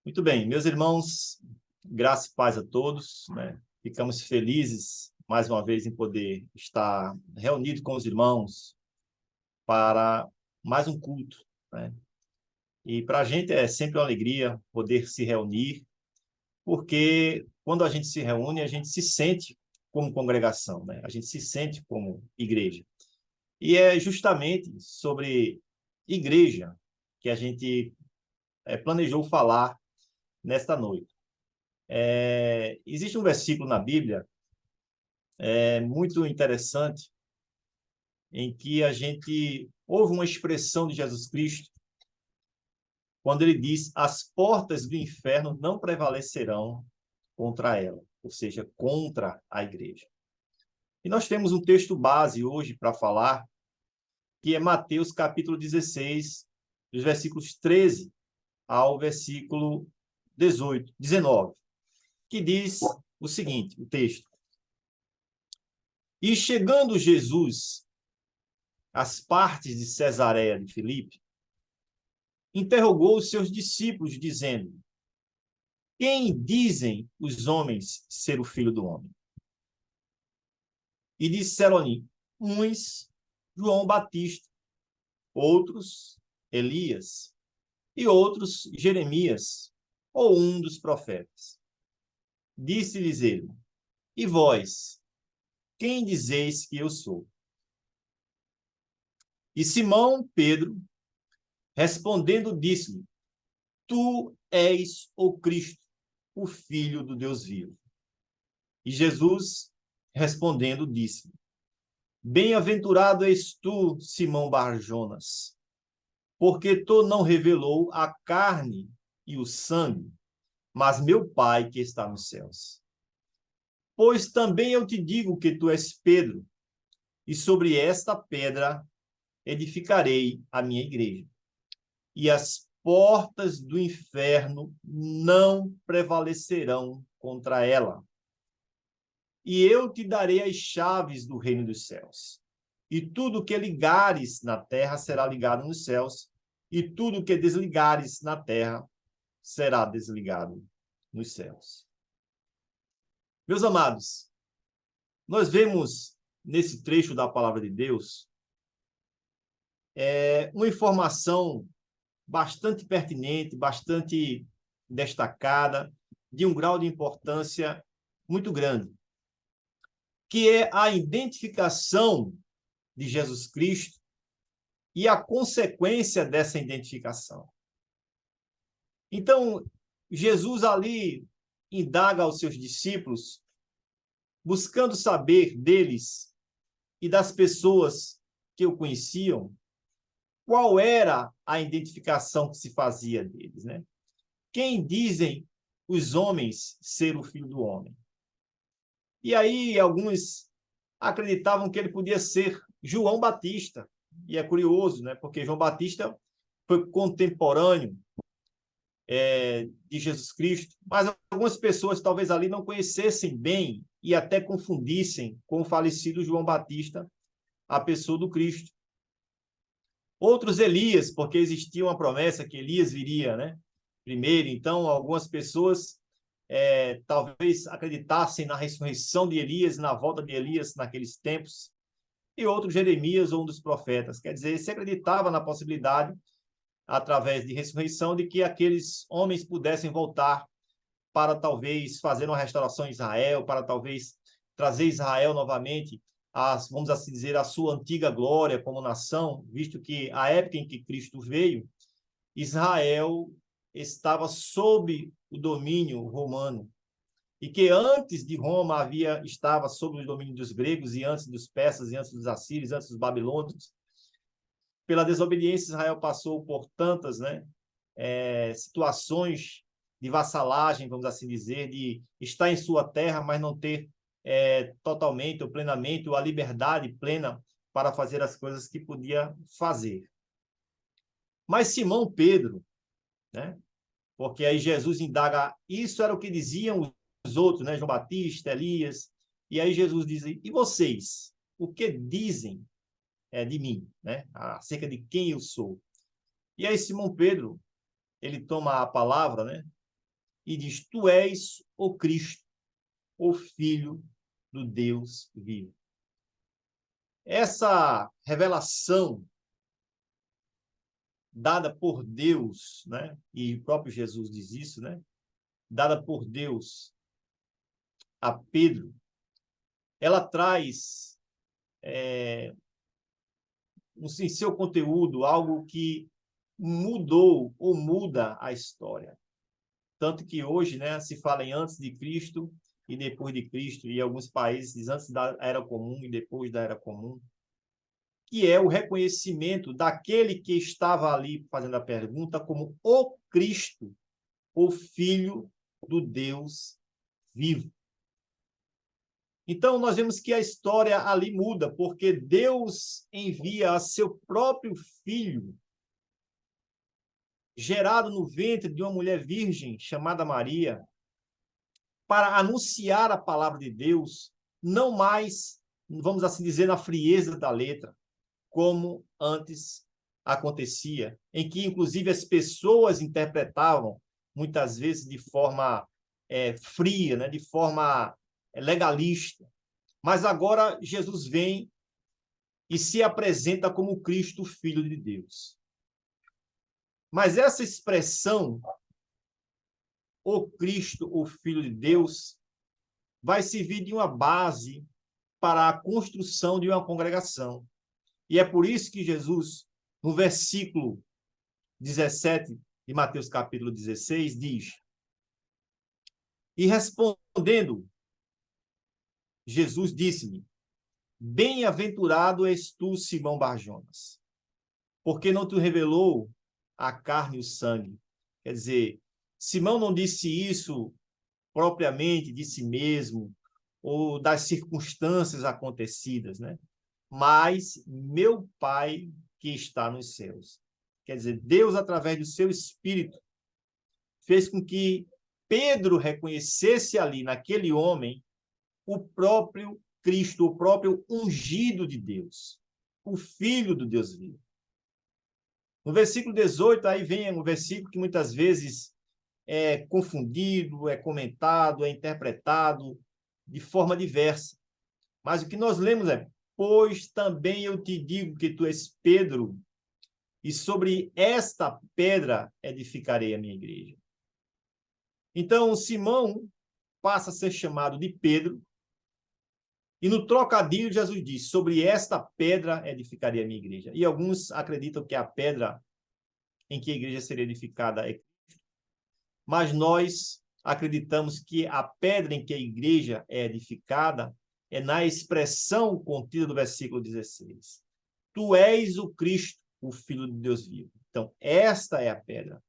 Muito bem, meus irmãos, graça e paz a todos, né? Ficamos felizes mais uma vez em poder estar reunido com os irmãos para mais um culto, né? E para a gente é sempre uma alegria poder se reunir, porque quando a gente se reúne, a gente se sente como congregação, né? A gente se sente como igreja. E é justamente sobre igreja que a gente planejou falar nesta noite. Existe um versículo na Bíblia muito interessante em que a gente ouve uma expressão de Jesus Cristo quando ele diz: as portas do inferno não prevalecerão contra ela, ou seja, contra a igreja. E nós temos um texto base hoje para falar, que é Mateus capítulo 16, dos versículos 13 ao versículo 19, que diz o seguinte, o texto: E chegando Jesus às partes de Cesareia de Filipe, interrogou os seus discípulos, dizendo: Quem dizem os homens ser o Filho do Homem? E disseram-lhe uns, João Batista, outros, Elias, e outros, Jeremias, ou um dos profetas. Disse-lhes ele: E vós, quem dizeis que eu sou? E Simão Pedro, respondendo, disse-lhe: Tu és o Cristo, o Filho do Deus vivo. E Jesus, respondendo, disse: Bem-aventurado és tu, Simão Bar-Jonas, porque tu não revelou a carne e o sangue, mas meu Pai que está nos céus. Pois também eu te digo que tu és Pedro, e sobre esta pedra edificarei a minha igreja. E as portas do inferno não prevalecerão contra ela. E eu te darei as chaves do reino dos céus. E tudo que ligares na terra será ligado nos céus, e tudo que desligares na terra será desligado nos céus. Meus amados, nós vemos nesse trecho da palavra de Deus uma informação bastante pertinente, bastante destacada, de um grau de importância muito grande, que é a identificação de Jesus Cristo e a consequência dessa identificação. Então, Jesus ali indaga aos seus discípulos, buscando saber deles e das pessoas que o conheciam, qual era a identificação que se fazia deles, né? Quem dizem os homens ser o Filho do Homem? E aí alguns acreditavam que ele podia ser João Batista. E é curioso, né? Porque João Batista foi contemporâneo de Jesus Cristo, mas algumas pessoas talvez ali não conhecessem bem e até confundissem com o falecido João Batista a pessoa do Cristo. Outros Elias, porque existia uma promessa que Elias viria, né? Primeiro, então algumas pessoas talvez acreditassem na ressurreição de Elias, na volta de Elias naqueles tempos, e outro Jeremias ou um dos profetas. Quer dizer, se acreditava na possibilidade, através de ressurreição, de que aqueles homens pudessem voltar para talvez fazer uma restauração em Israel, para talvez trazer Israel novamente, vamos assim dizer, a sua antiga glória como nação, visto que a época em que Cristo veio, Israel estava sob o domínio romano, e que antes de Roma estava sob o domínio dos gregos, e antes dos persas, e antes dos assírios, antes dos babilônios. Pela desobediência, Israel passou por tantas, né, situações de vassalagem, vamos assim dizer, de estar em sua terra, mas não ter totalmente ou plenamente, ou a liberdade plena para fazer as coisas que podia fazer. Mas Simão Pedro, né, porque aí Jesus indaga, isso era o que diziam os outros, né, João Batista, Elias, e aí Jesus diz, e vocês, o que dizem de mim, né, acerca de quem eu sou? E aí Simão Pedro, ele toma a palavra, né, e diz: Tu és o Cristo, o Filho do Deus vivo. Essa revelação dada por Deus, né? E o próprio Jesus diz isso, né? Dada por Deus a Pedro, ela traz em seu conteúdo algo que mudou ou muda a história. Tanto que hoje, né, se fala em antes de Cristo e depois de Cristo, e em alguns países antes da Era Comum e depois da Era Comum, que é o reconhecimento daquele que estava ali fazendo a pergunta como o Cristo, o Filho do Deus vivo. Então, nós vemos que a história ali muda, porque Deus envia a seu próprio Filho, gerado no ventre de uma mulher virgem chamada Maria, para anunciar a palavra de Deus, não mais, vamos assim dizer, na frieza da letra, como antes acontecia, em que, inclusive, as pessoas interpretavam, muitas vezes, de forma fria, né? De forma legalista. Mas agora Jesus vem e se apresenta como Cristo, Filho de Deus. Mas essa expressão, o Cristo, o Filho de Deus, vai servir de uma base para a construção de uma congregação. E é por isso que Jesus, no versículo 17 de Mateus capítulo 16, diz: E respondendo, Jesus disse-lhe: Bem-aventurado és tu, Simão Barjonas, porque não te revelou a carne e o sangue. Quer dizer, Simão não disse isso propriamente de si mesmo, ou das circunstâncias acontecidas, né? Mas meu Pai que está nos céus. Quer dizer, Deus, através do seu Espírito, fez com que Pedro reconhecesse ali, naquele homem, o próprio Cristo, o próprio ungido de Deus, o Filho do Deus vivo. No versículo 18, aí vem um versículo que muitas vezes é confundido, é comentado, é interpretado de forma diversa. Mas o que nós lemos é: Pois também eu te digo que tu és Pedro, e sobre esta pedra edificarei a minha igreja. Então, Simão passa a ser chamado de Pedro, e no trocadilho Jesus diz: sobre esta pedra edificarei a minha igreja. E alguns acreditam que a pedra em que a igreja seria edificada é Cristo, mas nós acreditamos que a pedra em que a igreja é edificada é na expressão contida do versículo 16. Tu és o Cristo, o Filho de Deus vivo. Então, esta é a pedra.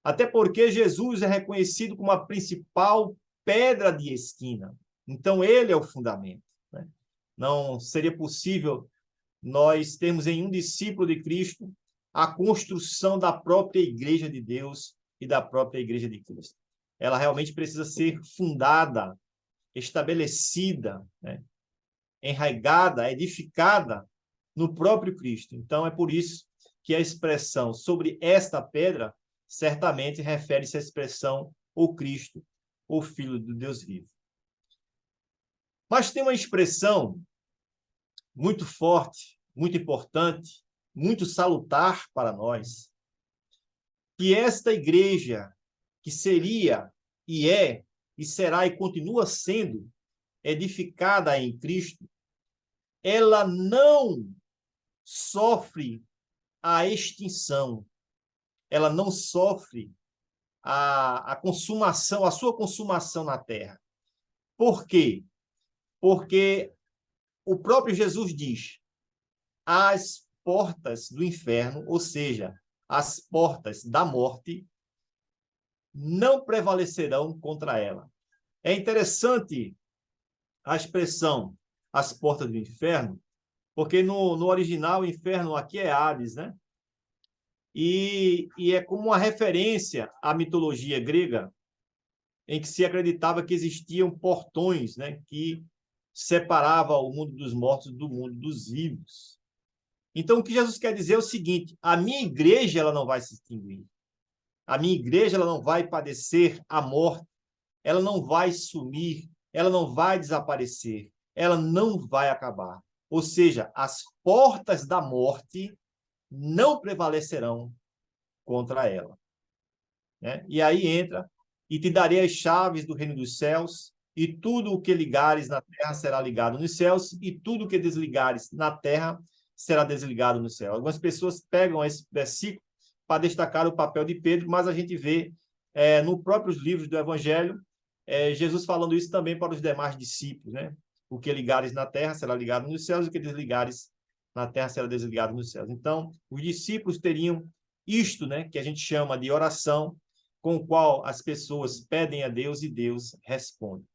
Até porque Jesus é reconhecido como a principal pedra de esquina. Então, ele é o fundamento, né? Não seria possível nós termos em um discípulo de Cristo a construção da própria igreja de Deus e da própria igreja de Cristo. Ela realmente precisa ser fundada, estabelecida, né? Enraigada, edificada no próprio Cristo. Então, é por isso que a expressão sobre esta pedra certamente refere-se à expressão o Cristo, o Filho do Deus vivo. Mas tem uma expressão muito forte, muito importante, muito salutar para nós, que esta igreja, que seria e é e será e continua sendo edificada em Cristo, ela não sofre a extinção, ela não sofre a consumação, a sua consumação na terra. Por quê? Porque o próprio Jesus diz: as portas do inferno, ou seja, as portas da morte, não prevalecerão contra ela. É interessante a expressão as portas do inferno, porque no original o inferno aqui é Hades, né? E é como uma referência à mitologia grega, em que se acreditava que existiam portões, né, que separavam o mundo dos mortos do mundo dos vivos. Então, o que Jesus quer dizer é o seguinte: a minha igreja ela não vai se extinguir. A minha igreja ela não vai padecer a morte, ela não vai sumir, ela não vai desaparecer, ela não vai acabar. Ou seja, as portas da morte não prevalecerão contra ela. Né? E aí entra, e te darei as chaves do reino dos céus, e tudo o que ligares na terra será ligado nos céus, e tudo o que desligares na terra será desligado no céu. Algumas pessoas pegam esse versículo para destacar o papel de Pedro, mas a gente vê no próprios livros do Evangelho, Jesus falando isso também para os demais discípulos, né? O que ligares na terra será ligado nos céus, e o que desligares na terra será desligado nos céus. Então, os discípulos teriam isto, né, que a gente chama de oração, com o qual as pessoas pedem a Deus e Deus responde.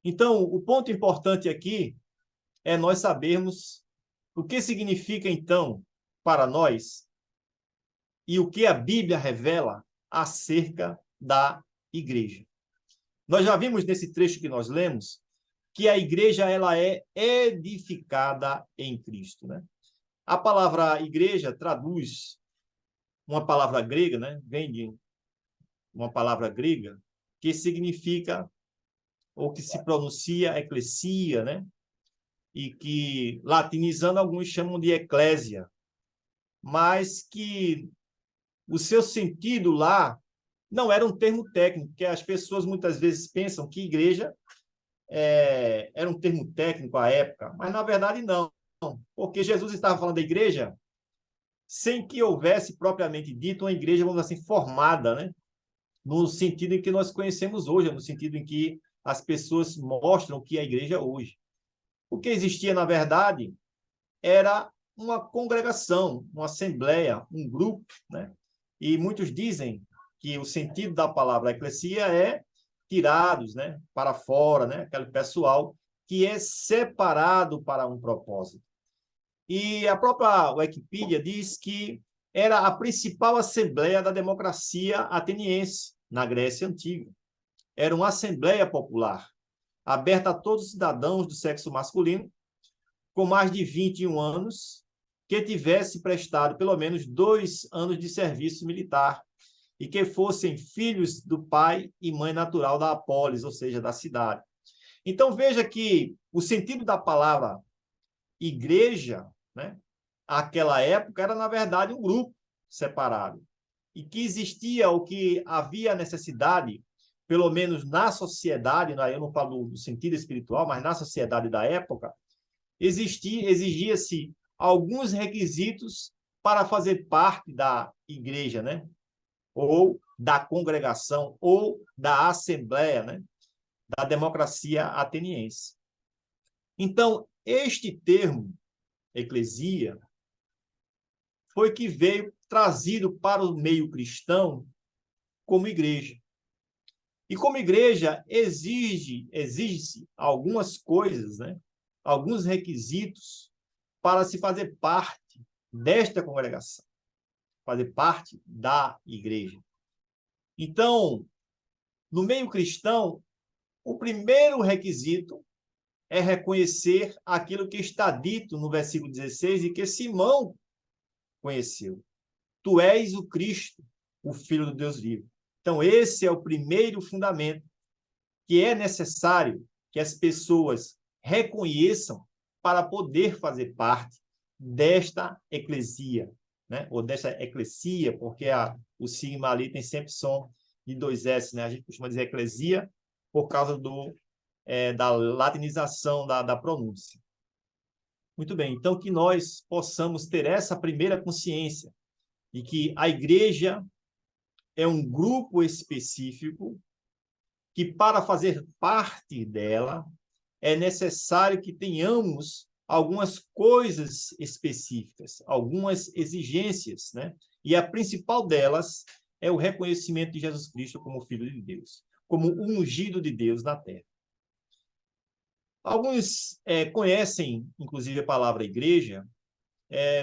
Então, o ponto importante aqui é nós sabermos o que significa, então, para nós, e o que a Bíblia revela acerca da igreja. Nós já vimos nesse trecho que nós lemos que a igreja ela é edificada em Cristo, né? A palavra igreja traduz uma palavra grega, né? Vem de uma palavra grega que significa ou que se pronuncia eclesia, né? E que latinizando alguns chamam de eclésia, mas que o seu sentido lá não era um termo técnico, porque as pessoas muitas vezes pensam que igreja era um termo técnico à época, mas na verdade não, porque Jesus estava falando da igreja sem que houvesse propriamente dito uma igreja, vamos dizer assim, formada, né? No sentido em que nós conhecemos hoje, no sentido em que as pessoas mostram que é a igreja hoje. O que existia, na verdade, era uma congregação, uma assembleia, um grupo, né? E muitos dizem que o sentido da palavra eclesia é tirados, né, para fora, né, aquele pessoal que é separado para um propósito. E a própria Wikipedia diz que era a principal assembleia da democracia ateniense na Grécia Antiga. Era uma assembleia popular, aberta a todos os cidadãos do sexo masculino, com mais de 21 anos, que tivesse prestado pelo menos 2 anos de serviço militar e que fossem filhos do pai e mãe natural da polis, ou seja, da cidade. Então, veja que o sentido da palavra igreja, né, naquela época, era, na verdade, um grupo separado. E que existia, ou que havia necessidade, pelo menos na sociedade, eu não falo do sentido espiritual, mas na sociedade da época, exigia-se alguns requisitos para fazer parte da igreja, né? Ou da congregação, ou da assembleia, né? Da democracia ateniense. Então, este termo, eclesia, foi que veio trazido para o meio cristão como igreja. E como igreja, exige-se algumas coisas, né? Alguns requisitos para se fazer parte desta congregação, fazer parte da igreja. Então, no meio cristão, o primeiro requisito é reconhecer aquilo que está dito no versículo 16 e que Simão conheceu. Tu és o Cristo, o Filho do Deus vivo. Então, esse é o primeiro fundamento que é necessário que as pessoas reconheçam para poder fazer parte desta eclesia, né? Ou desta eclesia, porque o sigma ali tem sempre som de 2 S, né? A gente costuma dizer eclesia por causa da latinização da pronúncia. Muito bem, então que nós possamos ter essa primeira consciência de que a igreja é um grupo específico que, para fazer parte dela, é necessário que tenhamos algumas coisas específicas, algumas exigências, né? E a principal delas é o reconhecimento de Jesus Cristo como Filho de Deus, como o ungido de Deus na terra. Alguns conhecem, inclusive, a palavra igreja,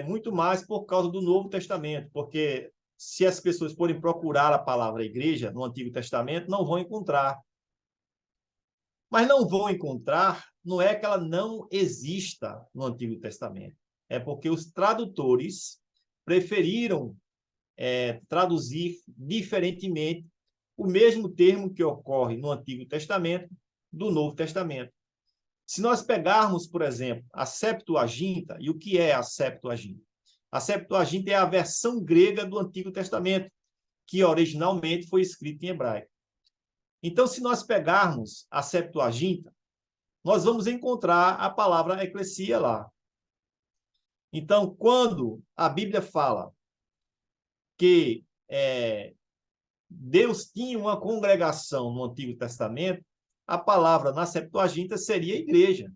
muito mais por causa do Novo Testamento, porque se as pessoas forem procurar a palavra igreja no Antigo Testamento, não vão encontrar. Mas não vão encontrar, não é que ela não exista no Antigo Testamento. É porque os tradutores preferiram traduzir diferentemente o mesmo termo que ocorre no Antigo Testamento do Novo Testamento. Se nós pegarmos, por exemplo, a Septuaginta, e o que é a Septuaginta? A Septuaginta é a versão grega do Antigo Testamento, que originalmente foi escrita em hebraico. Então, se nós pegarmos a Septuaginta, nós vamos encontrar a palavra eclesia lá. Então, quando a Bíblia fala que Deus tinha uma congregação no Antigo Testamento, a palavra na Septuaginta seria igreja,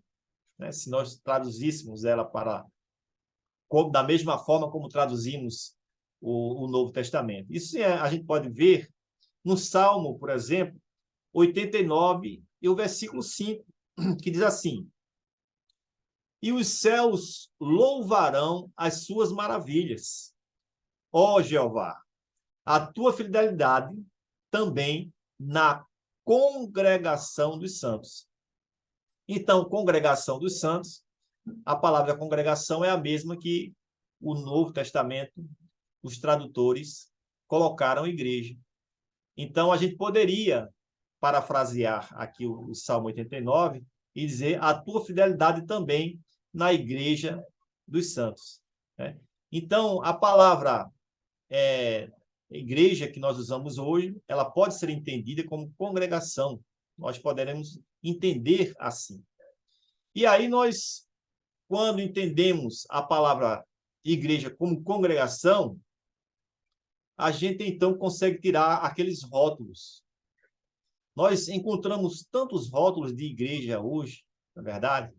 né? Se nós traduzíssemos ela da mesma forma como traduzimos o Novo Testamento. Isso a gente pode ver no Salmo, por exemplo, 89 e o versículo 5, que diz assim: e os céus louvarão as suas maravilhas, ó Jeová, a tua fidelidade também na congregação dos santos. Então, congregação dos santos, a palavra congregação é a mesma que o Novo Testamento, os tradutores colocaram igreja. Então, a gente poderia parafrasear aqui o Salmo 89 e dizer a tua fidelidade também na igreja dos santos, né? Então, a palavra igreja que nós usamos hoje, ela pode ser entendida como congregação. Nós poderemos entender assim. E aí nós, quando entendemos a palavra igreja como congregação, a gente então consegue tirar aqueles rótulos. Nós encontramos tantos rótulos de igreja hoje, na verdade,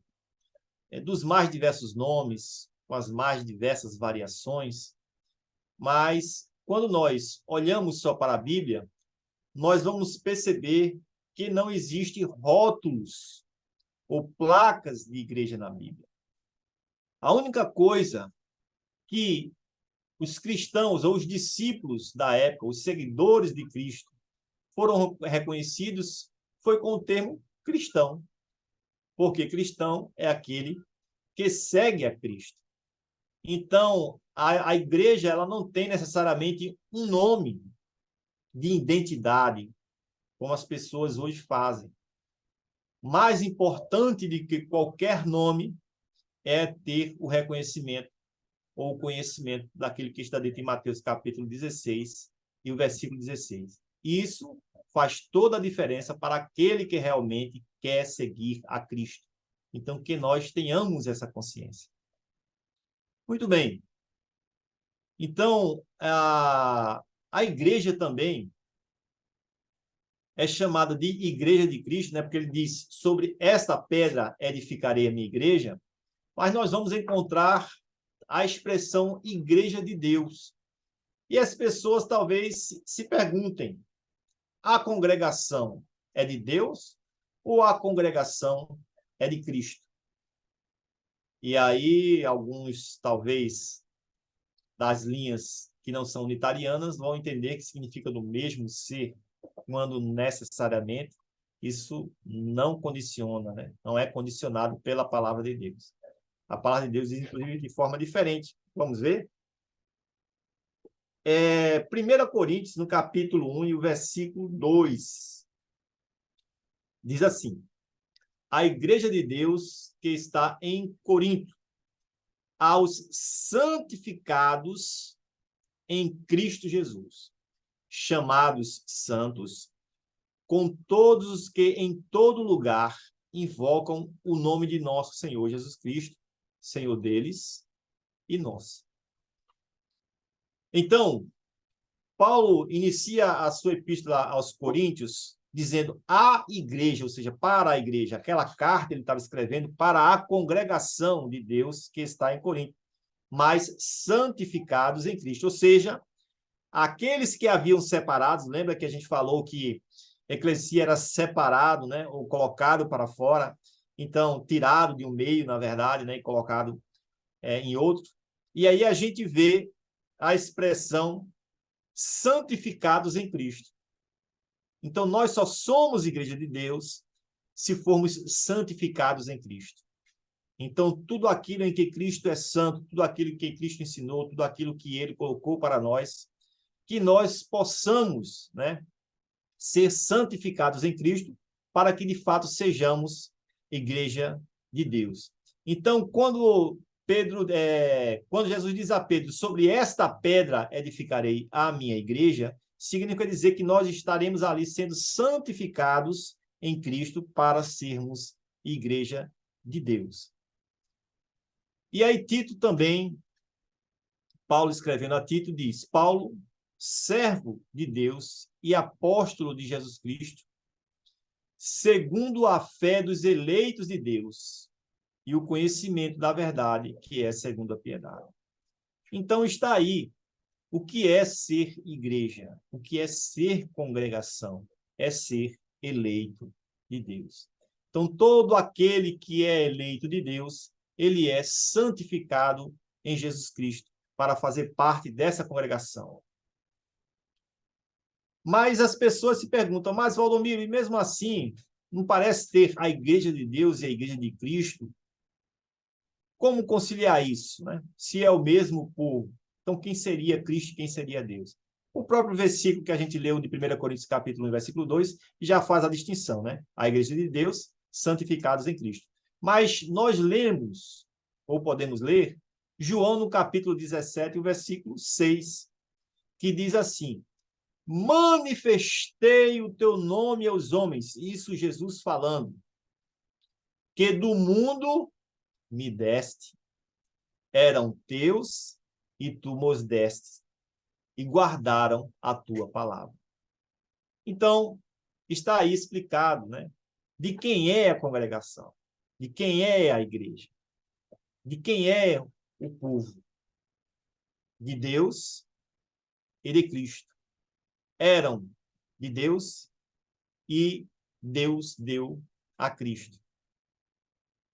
dos mais diversos nomes, com as mais diversas variações, mas quando nós olhamos só para a Bíblia, nós vamos perceber que não existem rótulos ou placas de igreja na Bíblia. A única coisa que os cristãos ou os discípulos da época, os seguidores de Cristo, foram reconhecidos foi com o termo cristão, porque cristão é aquele que segue a Cristo. Então, a igreja ela não tem necessariamente um nome de identidade, como as pessoas hoje fazem. Mais importante do que qualquer nome é ter o reconhecimento ou o conhecimento daquilo que está dito em Mateus capítulo 16 e o versículo 16. Isso faz toda a diferença para aquele que realmente quer seguir a Cristo. Então, que nós tenhamos essa consciência. Muito bem. Então, a igreja também é chamada de igreja de Cristo, né? Porque ele diz, sobre esta pedra edificarei a minha igreja, mas nós vamos encontrar a expressão igreja de Deus. E as pessoas talvez se perguntem, a congregação é de Deus ou a congregação é de Cristo? E aí, alguns, talvez, das linhas que não são unitarianas vão entender que significa do mesmo ser, quando necessariamente isso não condiciona, né? Não é condicionado pela palavra de Deus. A palavra de Deus diz, inclusive, de forma diferente. Vamos ver? 1 Coríntios, no capítulo 1 e o versículo 2, diz assim: a igreja de Deus que está em Corinto, aos santificados em Cristo Jesus, chamados santos, com todos os que em todo lugar invocam o nome de nosso Senhor Jesus Cristo, Senhor deles e nosso. Então, Paulo inicia a sua epístola aos Coríntios dizendo a igreja, ou seja, para a igreja. Aquela carta ele estava escrevendo para a congregação de Deus que está em Corinto, mas santificados em Cristo. Ou seja, aqueles que haviam separados, lembra que a gente falou que eclesia era separado, né, ou colocado para fora, então tirado de um meio, na verdade, né, e colocado em outro. E aí a gente vê a expressão santificados em Cristo. Então, nós só somos igreja de Deus se formos santificados em Cristo. Então, tudo aquilo em que Cristo é santo, tudo aquilo que Cristo ensinou, tudo aquilo que ele colocou para nós, que nós possamos, né, ser santificados em Cristo, para que de fato sejamos igreja de Deus. Então, quando Jesus diz a Pedro, sobre esta pedra edificarei a minha igreja, significa dizer que nós estaremos ali sendo santificados em Cristo para sermos igreja de Deus. E aí Tito também, Paulo escrevendo a Tito, diz: Paulo, servo de Deus e apóstolo de Jesus Cristo, segundo a fé dos eleitos de Deus e o conhecimento da verdade, que é segundo a piedade. Então está aí o que é ser igreja, o que é ser congregação, é ser eleito de Deus. Então todo aquele que é eleito de Deus, ele é santificado em Jesus Cristo para fazer parte dessa congregação. Mas as pessoas se perguntam, mas Valdomiro, e mesmo assim, não parece ter a igreja de Deus e a igreja de Cristo? Como conciliar isso, né? Se é o mesmo povo, então quem seria Cristo e quem seria Deus? O próprio versículo que a gente leu de 1 Coríntios capítulo 1, versículo 2, já faz a distinção, né? A igreja de Deus, santificados em Cristo. Mas nós lemos, ou podemos ler, João no capítulo 17, o versículo 6, que diz assim: manifestei o teu nome aos homens, isso Jesus falando, que do mundo me deste, eram teus e tu mos deste, e guardaram a tua palavra. Então, está aí explicado, né, de quem é a congregação, de quem é a igreja, de quem é o povo, de Deus e de Cristo. Eram de Deus e Deus deu a Cristo.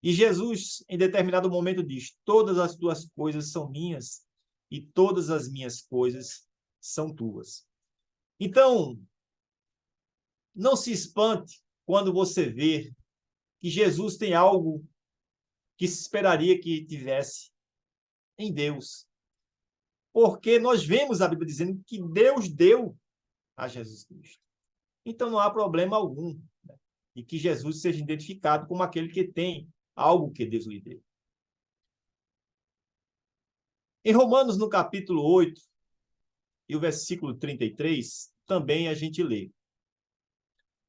E Jesus, em determinado momento, diz: todas as tuas coisas são minhas e todas as minhas coisas são tuas. Então, não se espante quando você vê que Jesus tem algo que se esperaria que tivesse em Deus. Porque nós vemos a Bíblia dizendo que Deus deu a Jesus Cristo. Então, não há problema algum, né, de que Jesus seja identificado como aquele que tem algo que Deus lhe deu. Em Romanos, no capítulo 8, e o versículo 33, também a gente lê: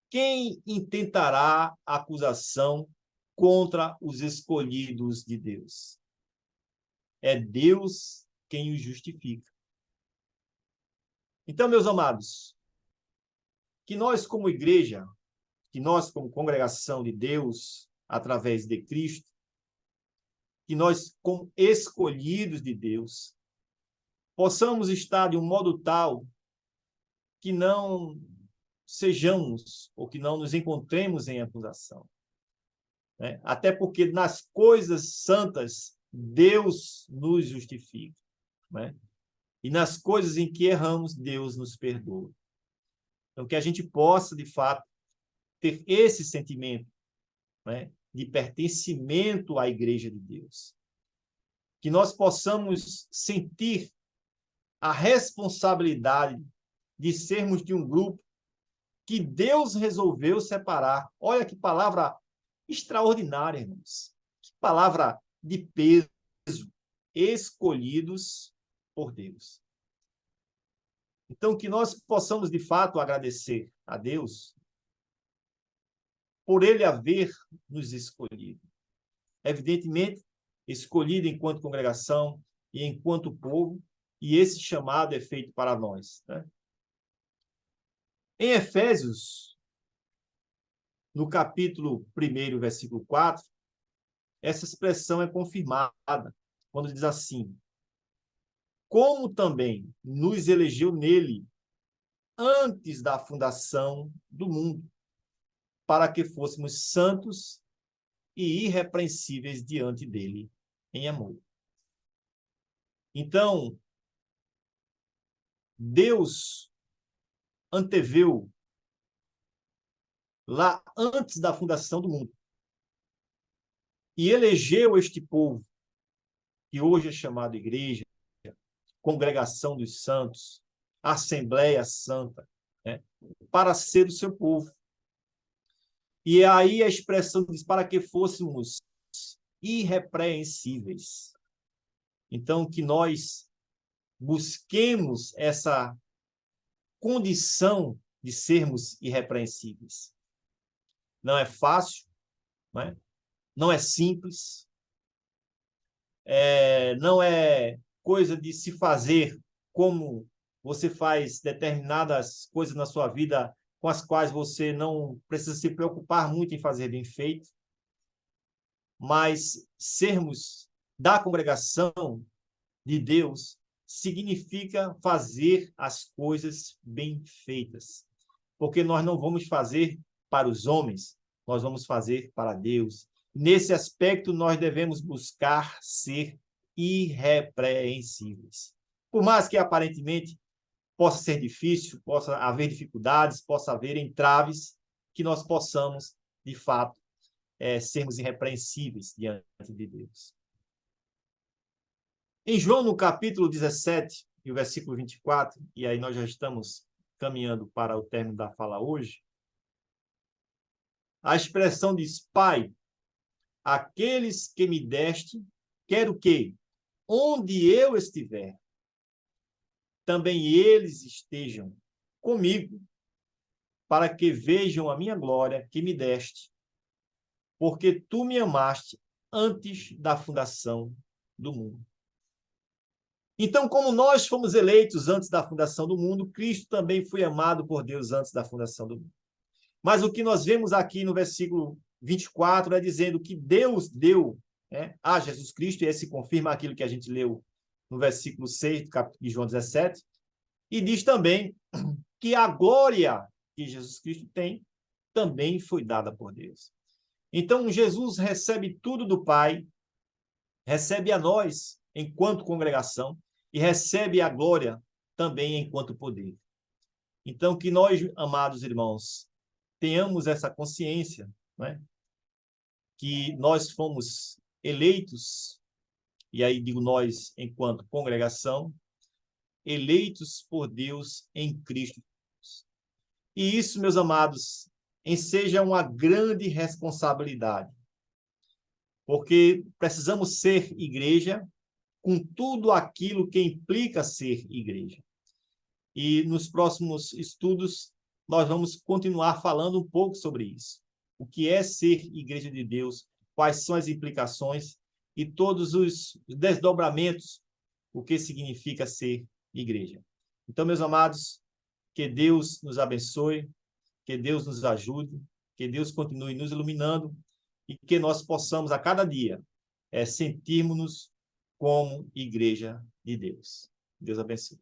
quem intentará acusação contra os escolhidos de Deus? É Deus quem os justifica. Então, meus amados, que nós como igreja, que nós como congregação de Deus, através de Cristo, que nós como escolhidos de Deus, possamos estar de um modo tal que não sejamos ou que não nos encontremos em acusação, né? Até porque nas coisas santas Deus nos justifica, né? E nas coisas em que erramos Deus nos perdoa. Então que a gente possa de fato ter esse sentimento, né, de pertencimento à igreja de Deus, que nós possamos sentir a responsabilidade de sermos de um grupo que Deus resolveu separar. Olha que palavra extraordinária, irmãos. Que palavra de peso. Escolhidos por Deus. Então, que nós possamos, de fato, agradecer a Deus por Ele haver nos escolhido. Evidentemente, escolhido enquanto congregação e enquanto povo, e esse chamado é feito para nós, né? Em Efésios, no capítulo 1, versículo 4, essa expressão é confirmada, quando diz assim: como também nos elegeu nele antes da fundação do mundo, para que fôssemos santos e irrepreensíveis diante dele em amor. Então, Deus anteveu lá antes da fundação do mundo e elegeu este povo, que hoje é chamado igreja, congregação dos santos, Assembleia Santa, né? Para ser o seu povo. E aí a expressão diz, para que fôssemos irrepreensíveis. Então, que nós busquemos essa condição de sermos irrepreensíveis. Não é fácil, né? Não é simples, não é coisa de se fazer como você faz determinadas coisas na sua vida com as quais você não precisa se preocupar muito em fazer bem feito, mas sermos da congregação de Deus significa fazer as coisas bem feitas, porque nós não vamos fazer para os homens, nós vamos fazer para Deus. Nesse aspecto, nós devemos buscar ser irrepreensíveis. Por mais que aparentemente possa ser difícil, possa haver dificuldades, possa haver entraves, que nós possamos, de fato, sermos irrepreensíveis diante de Deus. Em João, no capítulo 17, e o versículo 24, e aí nós já estamos caminhando para o término da fala hoje, a expressão diz, Pai, aqueles que me deste, quero que, onde eu estiver, também eles estejam comigo, para que vejam a minha glória que me deste, porque tu me amaste antes da fundação do mundo. Então, como nós fomos eleitos antes da fundação do mundo, Cristo também foi amado por Deus antes da fundação do mundo. Mas o que nós vemos aqui no versículo 24 é dizendo que Deus deu, né, a Jesus Cristo, e esse confirma aquilo que a gente leu no versículo 6 de João 17, e diz também que a glória que Jesus Cristo tem também foi dada por Deus. Então, Jesus recebe tudo do Pai, recebe a nós, enquanto congregação, e recebe a glória também enquanto poder. Então, que nós, amados irmãos, tenhamos essa consciência, né? Que nós fomos eleitos, e aí digo nós enquanto congregação, eleitos por Deus em Cristo. E isso, meus amados, enseja uma grande responsabilidade, porque precisamos ser igreja com tudo aquilo que implica ser igreja. E nos próximos estudos, nós vamos continuar falando um pouco sobre isso. O que é ser igreja de Deus, quais são as implicações e todos os desdobramentos, o que significa ser igreja. Então, meus amados, que Deus nos abençoe, que Deus nos ajude, que Deus continue nos iluminando e que nós possamos, a cada dia, sentirmos-nos como igreja de Deus. Deus abençoe.